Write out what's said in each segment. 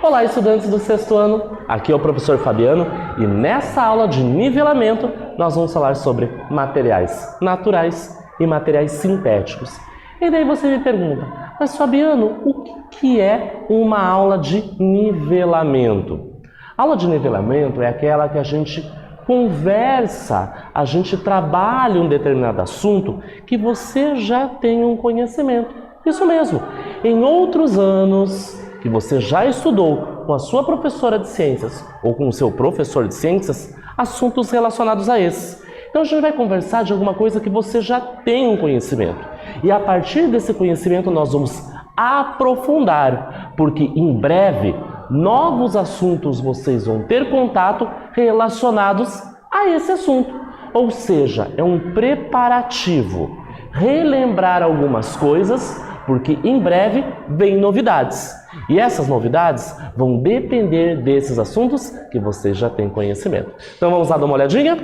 Olá, estudantes do sexto ano, aqui é o professor Fabiano e nessa aula de nivelamento nós vamos falar sobre materiais naturais e materiais sintéticos. E daí você me pergunta, mas Fabiano, o que é uma aula de nivelamento? A aula de nivelamento é aquela que a gente conversa, a gente trabalha um determinado assunto que você já tem um conhecimento. Isso mesmo, em outros anos que você já estudou com a sua professora de ciências ou com o seu professor de ciências, assuntos relacionados a esses. Então a gente vai conversar de alguma coisa que você já tem um conhecimento. E a partir desse conhecimento nós vamos aprofundar, porque em breve novos assuntos vocês vão ter contato relacionados a esse assunto. Ou seja, é um preparativo. Relembrar algumas coisas, porque em breve vem novidades. E essas novidades vão depender desses assuntos que você já tem conhecimento. Então vamos lá dar uma olhadinha?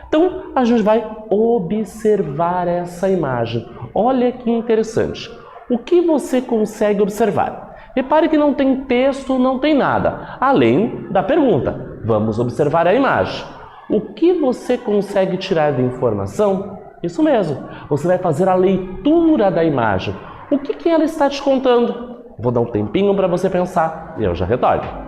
Então a gente vai observar essa imagem. Olha que interessante. O que você consegue observar? Repare que não tem texto, não tem nada, além da pergunta. Vamos observar a imagem. O que você consegue tirar de informação? Isso mesmo, você vai fazer a leitura da imagem. O que ela está te contando? Vou dar um tempinho para você pensar e eu já retorno.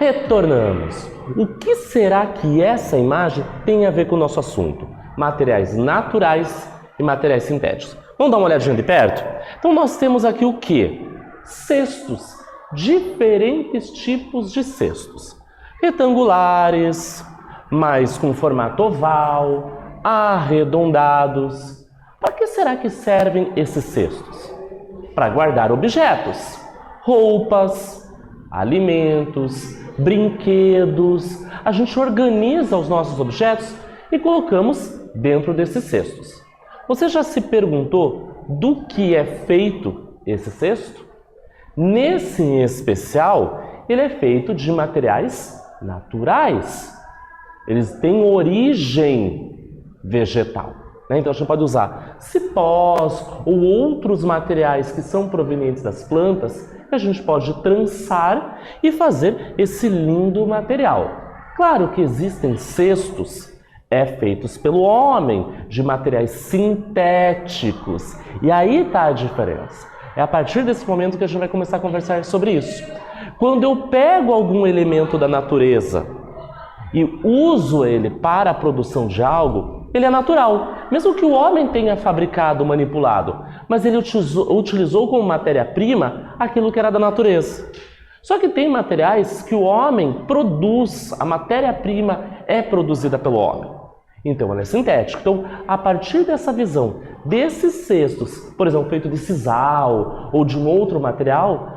Retornamos. O que será que essa imagem tem a ver com o nosso assunto? Materiais naturais e materiais sintéticos. Vamos dar uma olhadinha de perto? Então nós temos aqui o quê? Cestos. Diferentes tipos de cestos. Retangulares, mas com formato oval, arredondados. Para que será que servem esses cestos? Para guardar objetos, roupas, alimentos, brinquedos. A gente organiza os nossos objetos e colocamos dentro desses cestos. Você já se perguntou do que é feito esse cesto? Nesse em especial, ele é feito de materiais naturais. Eles têm origem vegetal. Então a gente pode usar cipós ou outros materiais que são provenientes das plantas que a gente pode trançar e fazer esse lindo material. Claro que existem cestos feitos pelo homem, de materiais sintéticos. E aí está a diferença. É a partir desse momento que a gente vai começar a conversar sobre isso. Quando eu pego algum elemento da natureza e uso ele para a produção de algo, ele é natural. Mesmo que o homem tenha fabricado, manipulado, mas ele utilizou como matéria-prima aquilo que era da natureza. Só que tem materiais que o homem produz, a matéria-prima é produzida pelo homem. Então ela é sintética. Então, a partir dessa visão, desses cestos, por exemplo, feito de sisal ou de um outro material,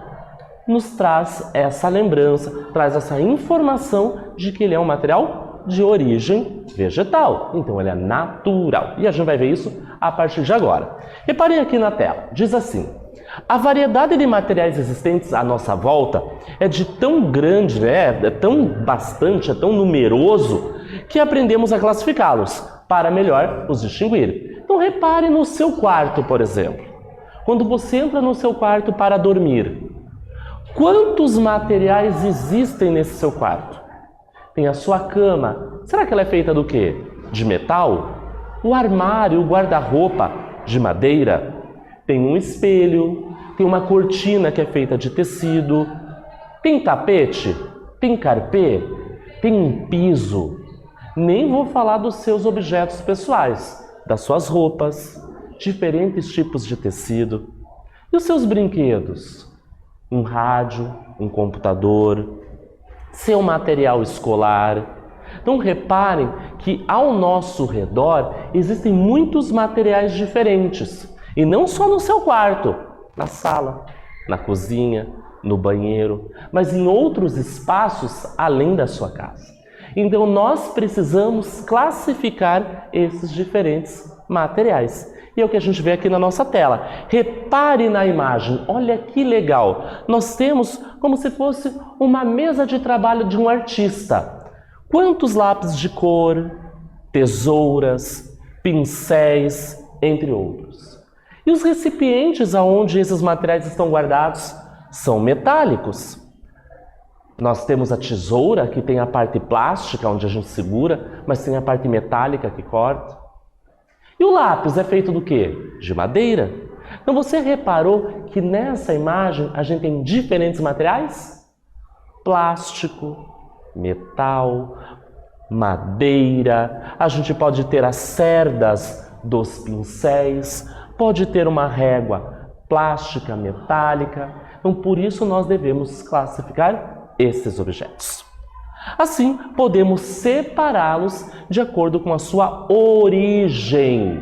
nos traz essa lembrança, traz essa informação de que ele é um material de origem vegetal. Então ele é natural. E a gente vai ver isso a partir de agora. Reparem aqui na tela, diz assim: a variedade de materiais existentes à nossa volta é de tão grande, é tão bastante, é tão numeroso, que aprendemos a classificá-los para melhor os distinguir. Então repare no seu quarto, por exemplo. Quando você entra no seu quarto para dormir, quantos materiais existem nesse seu quarto? Tem a sua cama. Será que ela é feita do quê? De metal? O armário, o guarda-roupa, de madeira? Tem um espelho, tem uma cortina que é feita de tecido, tem tapete, tem carpê, tem um piso. Nem vou falar dos seus objetos pessoais, das suas roupas, diferentes tipos de tecido. E os seus brinquedos? Um rádio, um computador, seu material escolar. Então reparem que ao nosso redor existem muitos materiais diferentes. E não só no seu quarto, na sala, na cozinha, no banheiro, mas em outros espaços além da sua casa. Então nós precisamos classificar esses diferentes materiais. E é o que a gente vê aqui na nossa tela. Repare na imagem, olha que legal. Nós temos como se fosse uma mesa de trabalho de um artista. Quantos lápis de cor, tesouras, pincéis, entre outros. E os recipientes aonde esses materiais estão guardados são metálicos. Nós temos a tesoura, que tem a parte plástica, onde a gente segura, mas tem a parte metálica que corta. E o lápis é feito do quê? De madeira. Então você reparou que nessa imagem a gente tem diferentes materiais? Plástico, metal, madeira. A gente pode ter as cerdas dos pincéis, pode ter uma régua plástica, metálica. Então por isso nós devemos classificar esses objetos. Assim, podemos separá-los de acordo com a sua origem,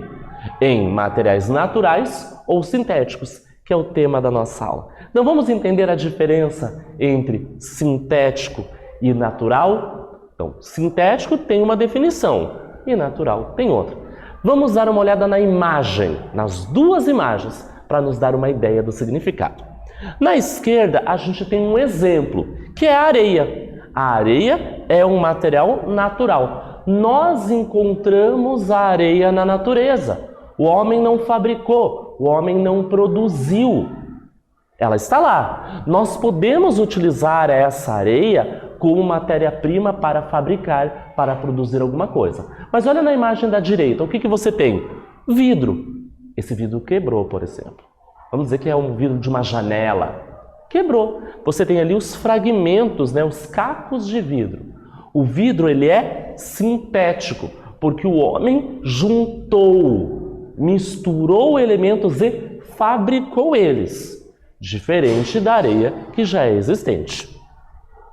em materiais naturais ou sintéticos, que é o tema da nossa aula. Então vamos entender a diferença entre sintético e natural? Então, sintético tem uma definição e natural tem outra. Vamos dar uma olhada na imagem, nas duas imagens, para nos dar uma ideia do significado. Na esquerda, a gente tem um exemplo, que é a areia. A areia é um material natural. Nós encontramos a areia na natureza. O homem não fabricou, o homem não produziu. Ela está lá. Nós podemos utilizar essa areia como matéria-prima para fabricar, para produzir alguma coisa. Mas olha na imagem da direita, o que você tem? Vidro. Esse vidro quebrou, por exemplo. Vamos dizer que é um vidro de uma janela. Quebrou. Você tem ali os fragmentos, os cacos de vidro. O vidro ele é sintético, porque o homem juntou, misturou elementos e fabricou eles, diferente da areia que já é existente.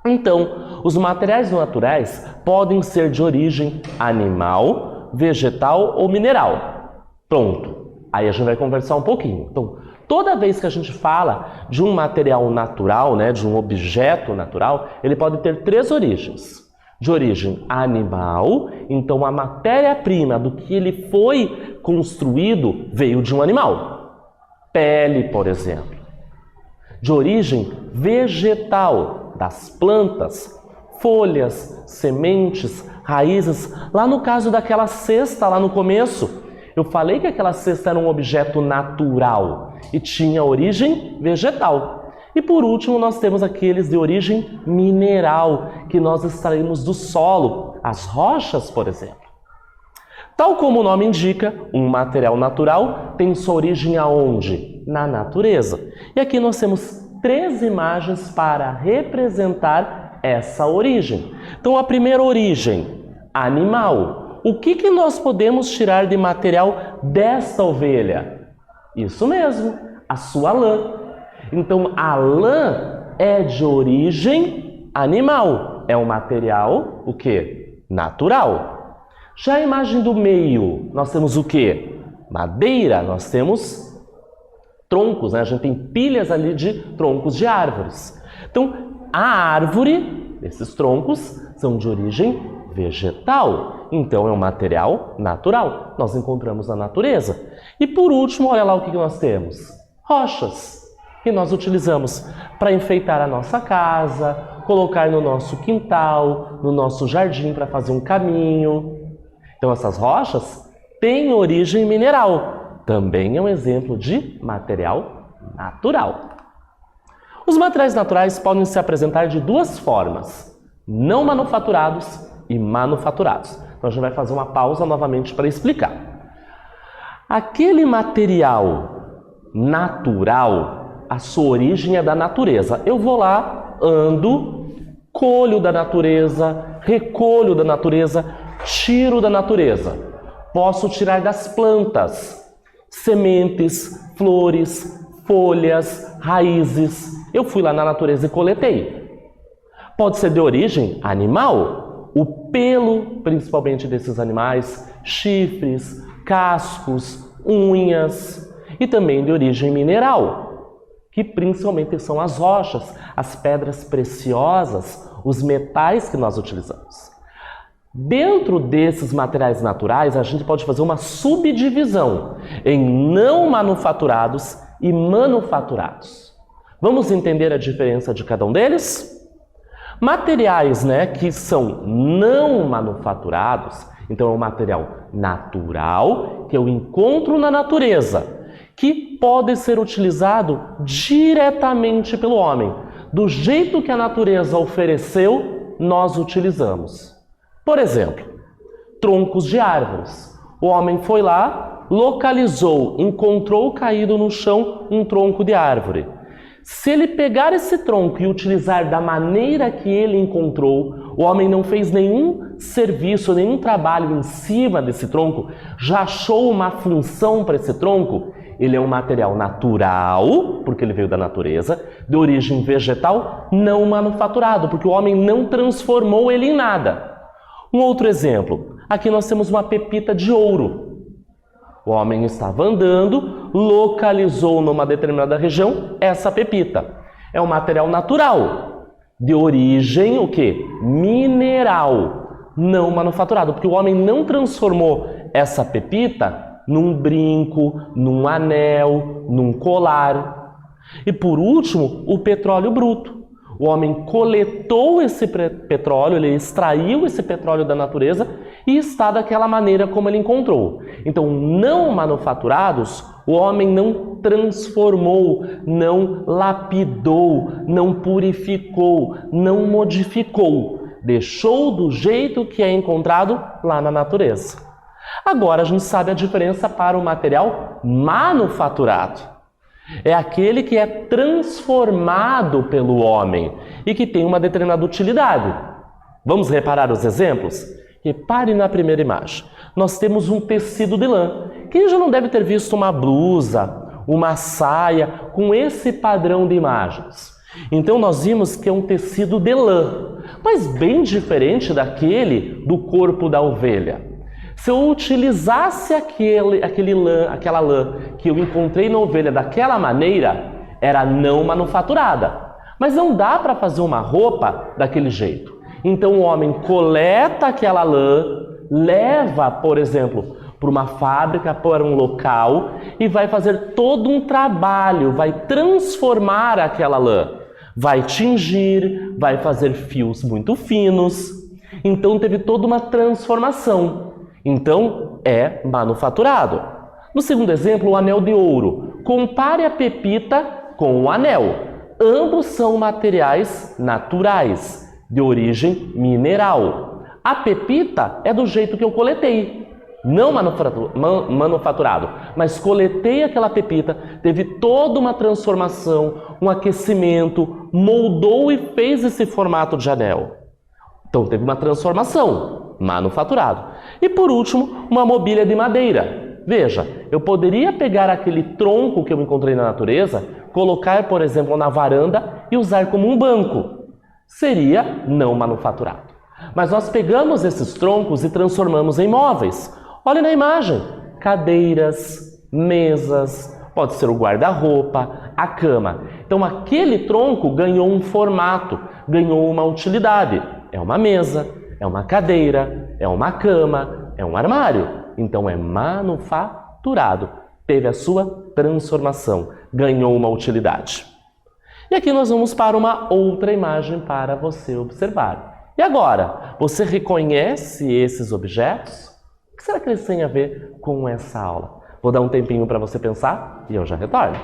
Então, os materiais naturais podem ser de origem animal, vegetal ou mineral. Pronto. Aí a gente vai conversar um pouquinho. Então, toda vez que a gente fala de um material natural, de um objeto natural, ele pode ter três origens. De origem animal, então a matéria-prima do que ele foi construído veio de um animal. Pele, por exemplo. De origem vegetal, das plantas, folhas, sementes, raízes. Lá no caso daquela cesta, lá no começo, eu falei que aquela cesta era um objeto natural e tinha origem vegetal. E por último, nós temos aqueles de origem mineral, que nós extraímos do solo, as rochas, por exemplo. Tal como o nome indica, um material natural tem sua origem aonde? Na natureza. E aqui nós temos três imagens para representar essa origem. Então, a primeira origem, animal. O que nós podemos tirar de material desta ovelha? Isso mesmo, a sua lã. Então, a lã é de origem animal. É um material, o quê? Natural. Já a imagem do meio, nós temos o quê? Madeira, nós temos troncos, A gente tem pilhas ali de troncos de árvores. Então, a árvore, esses troncos, são de origem vegetal. Então é um material natural. Nós encontramos na natureza. E por último, olha lá o que nós temos. Rochas, que nós utilizamos para enfeitar a nossa casa, colocar no nosso quintal, no nosso jardim para fazer um caminho. Então essas rochas têm origem mineral. Também é um exemplo de material natural. Os materiais naturais podem se apresentar de duas formas, não manufaturados e manufaturados. Então a gente vai fazer uma pausa novamente para explicar. Aquele material natural, a sua origem é da natureza. Eu vou lá, ando, colho da natureza, recolho da natureza, tiro da natureza. Posso tirar das plantas, sementes, flores, folhas, raízes. Eu fui lá na natureza e coletei. Pode ser de origem animal, o pelo, principalmente desses animais, chifres, cascos, unhas, e também de origem mineral, que principalmente são as rochas, as pedras preciosas, os metais que nós utilizamos. Dentro desses materiais naturais, a gente pode fazer uma subdivisão em não manufaturados e manufaturados. Vamos entender a diferença de cada um deles? Materiais, que são não manufaturados, então é um material natural que eu encontro na natureza, que pode ser utilizado diretamente pelo homem. Do jeito que a natureza ofereceu, nós utilizamos. Por exemplo, troncos de árvores. O homem foi lá, localizou, encontrou caído no chão um tronco de árvore. Se ele pegar esse tronco e utilizar da maneira que ele encontrou, o homem não fez nenhum serviço, nenhum trabalho em cima desse tronco, já achou uma função para esse tronco, ele é um material natural, porque ele veio da natureza, de origem vegetal, não manufaturado, porque o homem não transformou ele em nada. Um outro exemplo, aqui nós temos uma pepita de ouro. O homem estava andando, localizou numa determinada região essa pepita. É um material natural, de origem o quê? Mineral, não manufaturado, porque o homem não transformou essa pepita num brinco, num anel, num colar. E por último, o petróleo bruto. O homem coletou esse petróleo, ele extraiu esse petróleo da natureza e está daquela maneira como ele encontrou. Então, não manufaturados, o homem não transformou, não lapidou, não purificou, não modificou. Deixou do jeito que é encontrado lá na natureza. Agora a gente sabe a diferença para o material manufaturado. É aquele que é transformado pelo homem e que tem uma determinada utilidade. Vamos reparar os exemplos? Repare na primeira imagem. Nós temos um tecido de lã. Quem já não deve ter visto uma blusa, uma saia com esse padrão de imagens? Então nós vimos que é um tecido de lã, mas bem diferente daquele do corpo da ovelha. Se eu utilizasse aquela lã que eu encontrei na ovelha daquela maneira, era não manufaturada. Mas não dá para fazer uma roupa daquele jeito. Então o homem coleta aquela lã, leva, por exemplo, para uma fábrica, para um local e vai fazer todo um trabalho, vai transformar aquela lã. Vai tingir, vai fazer fios muito finos. Então teve toda uma transformação. Então, é manufaturado. No segundo exemplo, o anel de ouro. Compare a pepita com o anel. Ambos são materiais naturais, de origem mineral. A pepita é do jeito que eu coletei, não manufaturado, mas coletei aquela pepita, teve toda uma transformação, um aquecimento, moldou e fez esse formato de anel. Então, teve uma transformação, manufaturado. E por último, uma mobília de madeira. Veja, eu poderia pegar aquele tronco que eu encontrei na natureza, colocar, por exemplo, na varanda e usar como um banco. Seria não manufaturado. Mas nós pegamos esses troncos e transformamos em móveis. Olha na imagem, cadeiras, mesas, pode ser o guarda-roupa, a cama. Então aquele tronco ganhou um formato, ganhou uma utilidade. É uma mesa, é uma cadeira, é uma cama, é um armário. Então é manufaturado. Teve a sua transformação, ganhou uma utilidade. E aqui nós vamos para uma outra imagem para você observar. E agora, você reconhece esses objetos? O que será que eles têm a ver com essa aula? Vou dar um tempinho para você pensar e eu já retorno.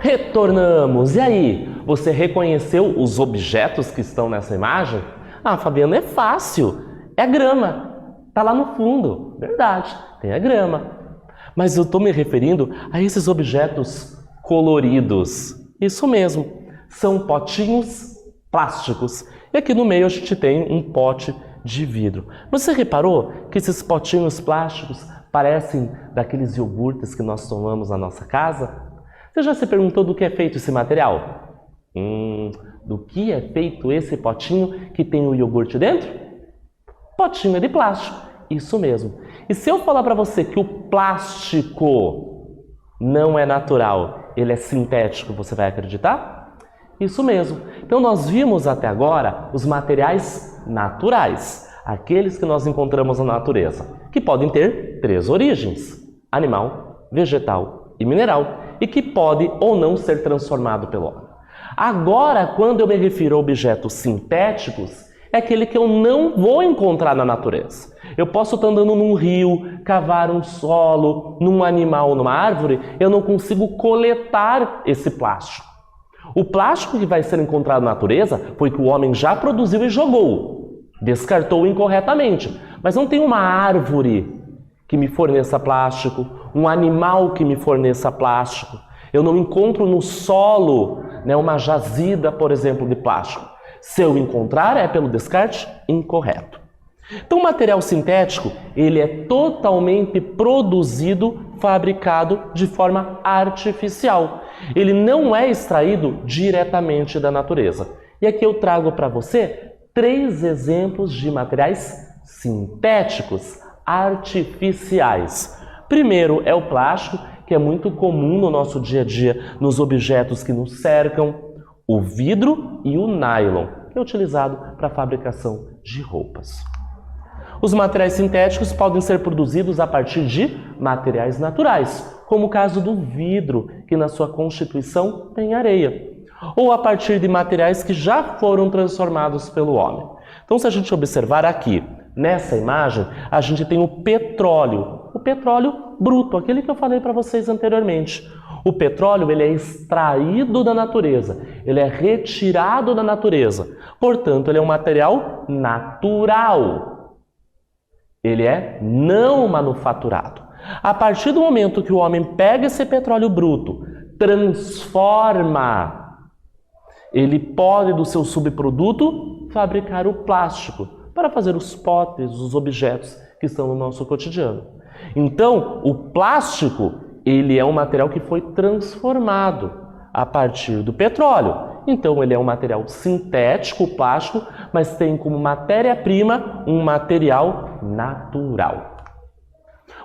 Retornamos! E aí, você reconheceu os objetos que estão nessa imagem? Ah, Fabiano, é fácil. É a grama. Tá lá no fundo. Verdade, tem a grama. Mas eu estou me referindo a esses objetos coloridos. Isso mesmo, são potinhos plásticos. E aqui no meio a gente tem um pote de vidro. Você reparou que esses potinhos plásticos parecem daqueles iogurtes que nós tomamos na nossa casa? Você já se perguntou do que é feito esse material? Do que é feito esse potinho que tem o iogurte dentro? Potinho é de plástico, isso mesmo. E se eu falar para você que o plástico não é natural, ele é sintético, você vai acreditar? Isso mesmo. Então nós vimos até agora os materiais naturais, aqueles que nós encontramos na natureza, que podem ter 3 origens: animal, vegetal e mineral, e que pode ou não ser transformado pelo homem. Agora, quando eu me refiro a objetos sintéticos, é aquele que eu não vou encontrar na natureza. Eu posso estar andando num rio, cavar um solo, num animal, numa árvore, eu não consigo coletar esse plástico. O plástico que vai ser encontrado na natureza foi que o homem já produziu e jogou, descartou incorretamente. Mas não tem uma árvore que me forneça plástico, um animal que me forneça plástico. Eu não encontro no solo, uma jazida, por exemplo, de plástico. Se eu encontrar, é pelo descarte incorreto. Então, o material sintético, ele é totalmente produzido, fabricado de forma artificial. Ele não é extraído diretamente da natureza. E aqui eu trago para você 3 exemplos de materiais sintéticos, artificiais. Primeiro é o plástico, que é muito comum no nosso dia a dia, nos objetos que nos cercam, o vidro e o nylon, que é utilizado para a fabricação de roupas. Os materiais sintéticos podem ser produzidos a partir de materiais naturais, como o caso do vidro, que na sua constituição tem areia, ou a partir de materiais que já foram transformados pelo homem. Então, se a gente observar aqui, nessa imagem, a gente tem o petróleo bruto, aquele que eu falei para vocês anteriormente. O petróleo, ele é extraído da natureza, ele é retirado da natureza. Portanto, ele é um material natural. Ele é não manufaturado. A partir do momento que o homem pega esse petróleo bruto, transforma, ele pode, do seu subproduto, fabricar o plástico para fazer os potes, os objetos que estão no nosso cotidiano. Então, o plástico, ele é um material que foi transformado a partir do petróleo. Então, ele é um material sintético, plástico, mas tem como matéria-prima um material natural.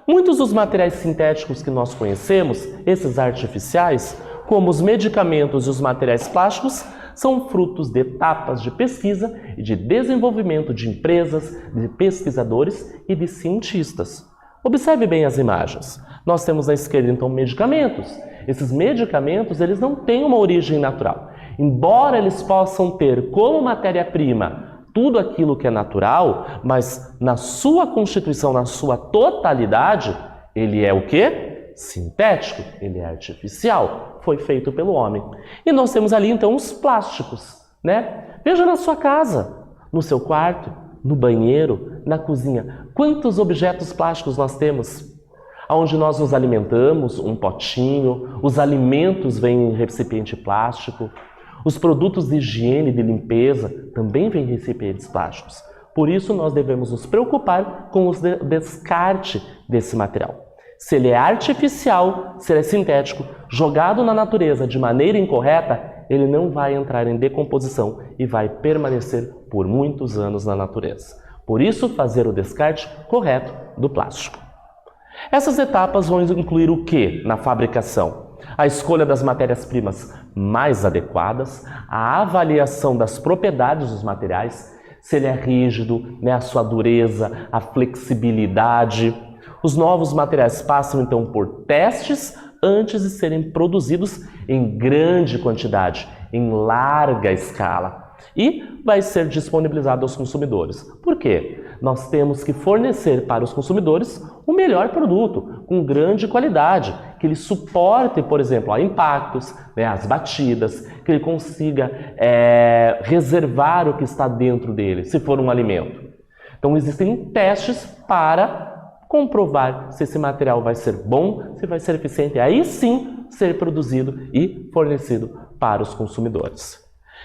Muitos dos materiais sintéticos que nós conhecemos, esses artificiais, como os medicamentos e os materiais plásticos, são frutos de etapas de pesquisa e de desenvolvimento de empresas, de pesquisadores e de cientistas. Observe bem as imagens. Nós temos à esquerda, então, medicamentos. Esses medicamentos, eles não têm uma origem natural. Embora eles possam ter como matéria-prima tudo aquilo que é natural, mas na sua constituição, na sua totalidade, ele é o quê? Sintético, ele é artificial, foi feito pelo homem. E nós temos ali então os plásticos, né? Veja na sua casa, no seu quarto, no banheiro, na cozinha, quantos objetos plásticos nós temos? Onde nós nos alimentamos, um potinho, os alimentos vêm em recipiente plástico, os produtos de higiene e de limpeza também vêm em recipientes plásticos. Por isso nós devemos nos preocupar com o descarte desse material. Se ele é artificial, se ele é sintético, jogado na natureza de maneira incorreta, ele não vai entrar em decomposição e vai permanecer por muitos anos na natureza. Por isso, fazer o descarte correto do plástico. Essas etapas vão incluir o que na fabricação? A escolha das matérias-primas mais adequadas, a avaliação das propriedades dos materiais, se ele é rígido, a sua dureza, a flexibilidade. Os novos materiais passam então por testes antes de serem produzidos em grande quantidade, em larga escala, e vai ser disponibilizado aos consumidores. Por quê? Nós temos que fornecer para os consumidores o melhor produto, com grande qualidade, que ele suporte, por exemplo, a impactos, as batidas, que ele consiga reservar o que está dentro dele, se for um alimento. Então existem testes para comprovar se esse material vai ser bom, se vai ser eficiente, aí sim ser produzido e fornecido para os consumidores.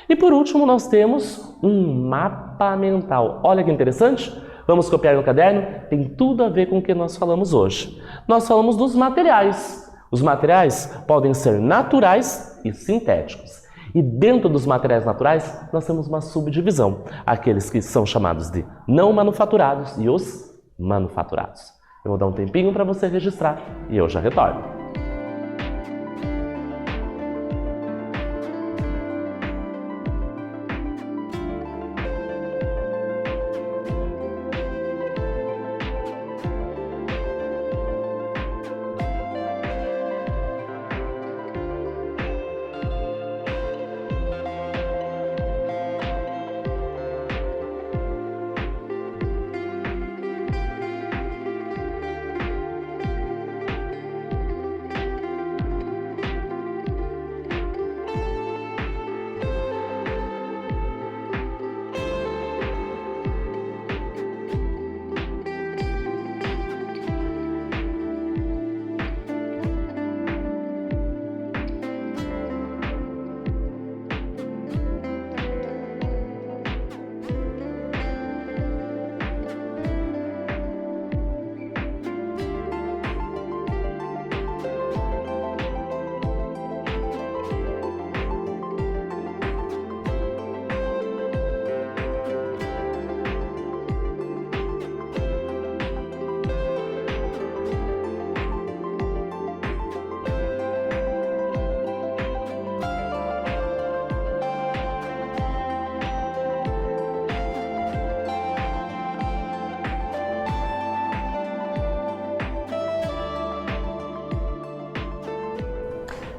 E por último nós temos um mapa mental. Olha que interessante! Vamos copiar no caderno? Tem tudo a ver com o que nós falamos hoje. Nós falamos dos materiais. Os materiais podem ser naturais e sintéticos. E dentro dos materiais naturais, nós temos uma subdivisão. Aqueles que são chamados de não manufaturados e os manufaturados. Eu vou dar um tempinho para você registrar e eu já retorno.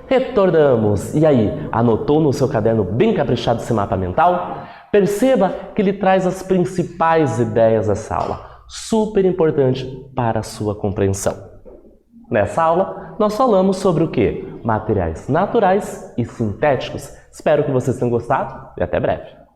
Retornamos! E aí, anotou no seu caderno bem caprichado esse mapa mental? Perceba que ele traz as principais ideias dessa aula, super importante para a sua compreensão. Nessa aula, nós falamos sobre o quê? Materiais naturais e sintéticos. Espero que vocês tenham gostado e até breve!